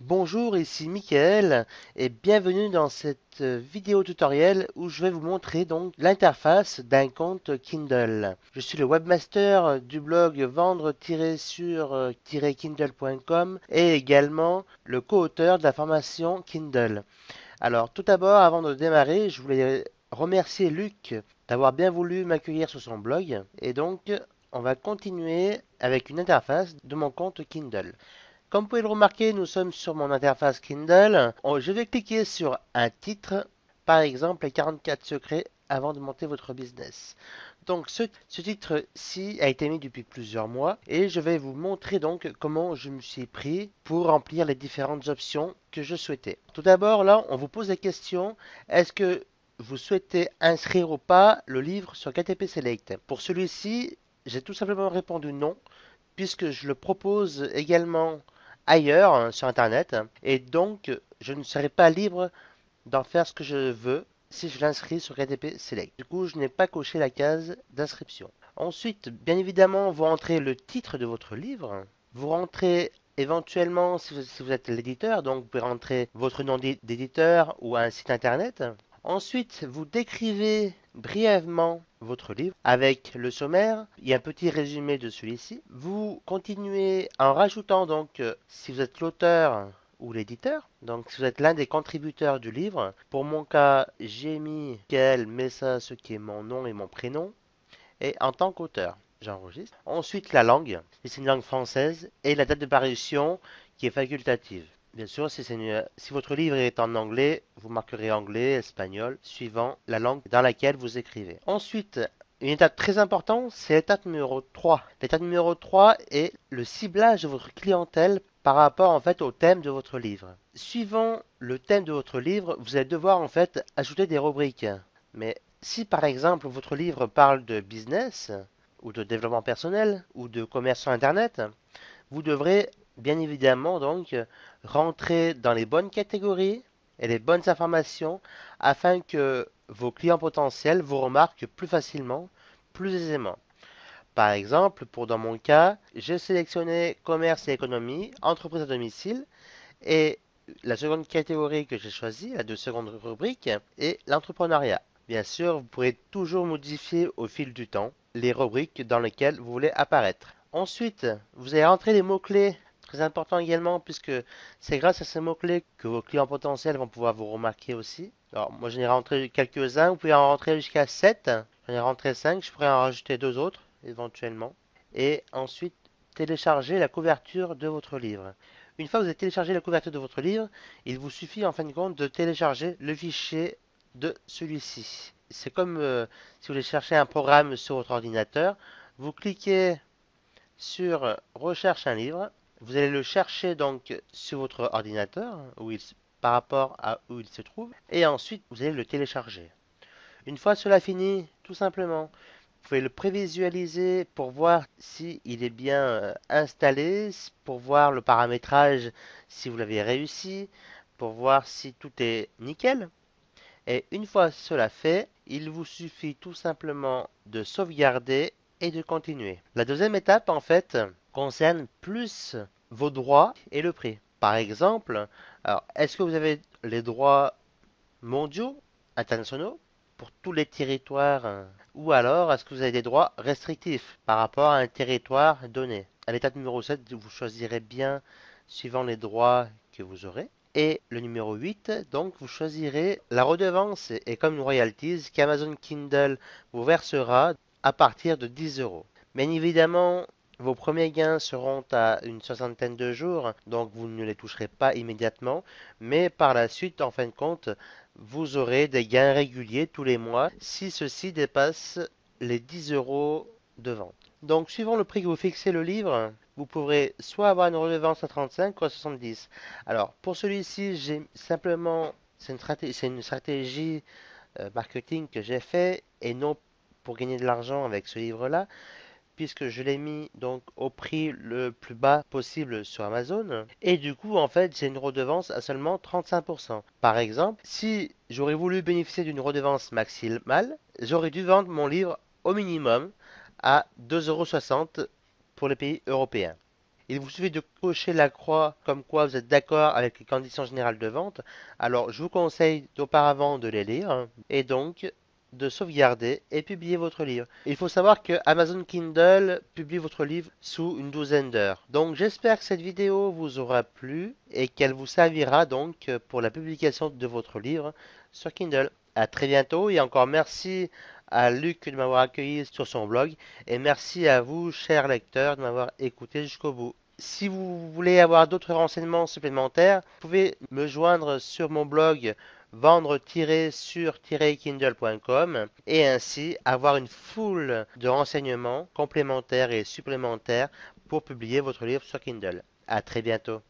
Bonjour, ici Mickaël et bienvenue dans cette vidéo tutoriel où je vais vous montrer donc l'interface d'un compte Kindle. Je suis le webmaster du blog vendre-sur-kindle.com et également le co-auteur de la formation Kindle. Alors tout d'abord, avant de démarrer, je voulais remercier Luc d'avoir bien voulu m'accueillir sur son blog et donc on va continuer avec une interface de mon compte Kindle. Comme vous pouvez le remarquer, nous sommes sur mon interface Kindle. Je vais cliquer sur un titre, par exemple les 44 secrets avant de monter votre business. Donc ce titre-ci a été mis depuis plusieurs mois et je vais vous montrer donc comment je me suis pris pour remplir les différentes options que je souhaitais. Tout d'abord, là, on vous pose la question, est-ce que vous souhaitez inscrire ou pas le livre sur KTP Select? Pour celui-ci, j'ai tout simplement répondu non, puisque je le propose également ailleurs sur Internet, et donc je ne serai pas libre d'en faire ce que je veux si je l'inscris sur KDP Select. Du coup, je n'ai pas coché la case d'inscription. Ensuite, bien évidemment, vous rentrez le titre de votre livre, vous rentrez éventuellement, si vous êtes l'éditeur, donc vous pouvez rentrer votre nom d'éditeur ou un site internet. Ensuite, vous décrivez brièvement votre livre avec le sommaire. Il y a un petit résumé de celui-ci. Vous continuez en rajoutant donc, si vous êtes l'auteur ou l'éditeur, donc si vous êtes l'un des contributeurs du livre. Pour mon cas, j'ai mis Quel Messa, ce qui est mon nom et mon prénom, et en tant qu'auteur. J'enregistre. Ensuite, la langue, si c'est une langue française, et la date de parution qui est facultative. Bien sûr, si votre livre est en anglais, vous marquerez anglais, espagnol, suivant la langue dans laquelle vous écrivez. Ensuite, une étape très importante, c'est l'étape numéro 3. L'étape numéro 3 est le ciblage de votre clientèle par rapport en fait au thème de votre livre. Suivant le thème de votre livre, vous allez devoir en fait ajouter des rubriques. Mais si par exemple votre livre parle de business, ou de développement personnel, ou de commerce sur Internet, vous devrez bien évidemment donc rentrer dans les bonnes catégories et les bonnes informations afin que vos clients potentiels vous remarquent plus facilement, plus aisément. Par exemple, pour dans mon cas, j'ai sélectionné commerce et économie, entreprise à domicile, et la seconde catégorie que j'ai choisie, la deux secondes rubrique, est l'entrepreneuriat. Bien sûr, vous pourrez toujours modifier au fil du temps les rubriques dans lesquelles vous voulez apparaître. Ensuite, vous allez rentrer les mots-clés, très important également, puisque c'est grâce à ces mots-clés que vos clients potentiels vont pouvoir vous remarquer aussi. Alors, moi, j'en ai rentré quelques-uns, vous pouvez en rentrer jusqu'à 7. J'en ai rentré 5, je pourrais en rajouter deux autres, éventuellement. Et ensuite, télécharger la couverture de votre livre. Une fois que vous avez téléchargé la couverture de votre livre, il vous suffit en fin de compte de télécharger le fichier de celui-ci. C'est comme si vous voulez chercher un programme sur votre ordinateur. Vous cliquez sur Recherche un livre. Vous allez le chercher donc sur votre ordinateur par rapport à où il se trouve. Et ensuite, vous allez le télécharger. Une fois cela fini, tout simplement, vous pouvez le prévisualiser pour voir si il est bien installé, pour voir le paramétrage si vous l'avez réussi, pour voir si tout est nickel. Et une fois cela fait, il vous suffit tout simplement de sauvegarder et de continuer. La deuxième étape, en fait, concerne plus vos droits et le prix. Par exemple, alors, est-ce que vous avez les droits mondiaux, internationaux, pour tous les territoires, ou alors est-ce que vous avez des droits restrictifs par rapport à un territoire donné? À l'étape numéro 7, vous choisirez bien suivant les droits que vous aurez. Et le numéro 8, donc vous choisirez la redevance et comme une royalties qu'Amazon Kindle vous versera à partir de 10 euros. Bien évidemment, vos premiers gains seront à une soixantaine de jours, donc vous ne les toucherez pas immédiatement, mais par la suite, en fin de compte, vous aurez des gains réguliers tous les mois si ceux-ci dépassent les 10 euros de vente. Donc, suivant le prix que vous fixez le livre, vous pourrez soit avoir une redevance à 35 ou à 70. Alors, pour celui-ci, j'ai simplement, c'est une stratégie marketing que j'ai fait et non pour gagner de l'argent avec ce livre-là, puisque je l'ai mis donc au prix le plus bas possible sur Amazon. Et du coup, en fait, j'ai une redevance à seulement 35%. Par exemple, si j'aurais voulu bénéficier d'une redevance maximale, j'aurais dû vendre mon livre au minimum à 2,60 € pour les pays européens. Il vous suffit de cocher la croix comme quoi vous êtes d'accord avec les conditions générales de vente. Alors, je vous conseille d'auparavant de les lire et donc de sauvegarder et publier votre livre. Il faut savoir que Amazon Kindle publie votre livre sous une douzaine d'heures. Donc, j'espère que cette vidéo vous aura plu et qu'elle vous servira donc pour la publication de votre livre sur Kindle. À très bientôt et encore merci à Luc de m'avoir accueilli sur son blog et merci à vous, chers lecteurs, de m'avoir écouté jusqu'au bout. Si vous voulez avoir d'autres renseignements supplémentaires, vous pouvez me joindre sur mon blog vendre-sur-kindle.com et ainsi avoir une foule de renseignements complémentaires et supplémentaires pour publier votre livre sur Kindle. À très bientôt.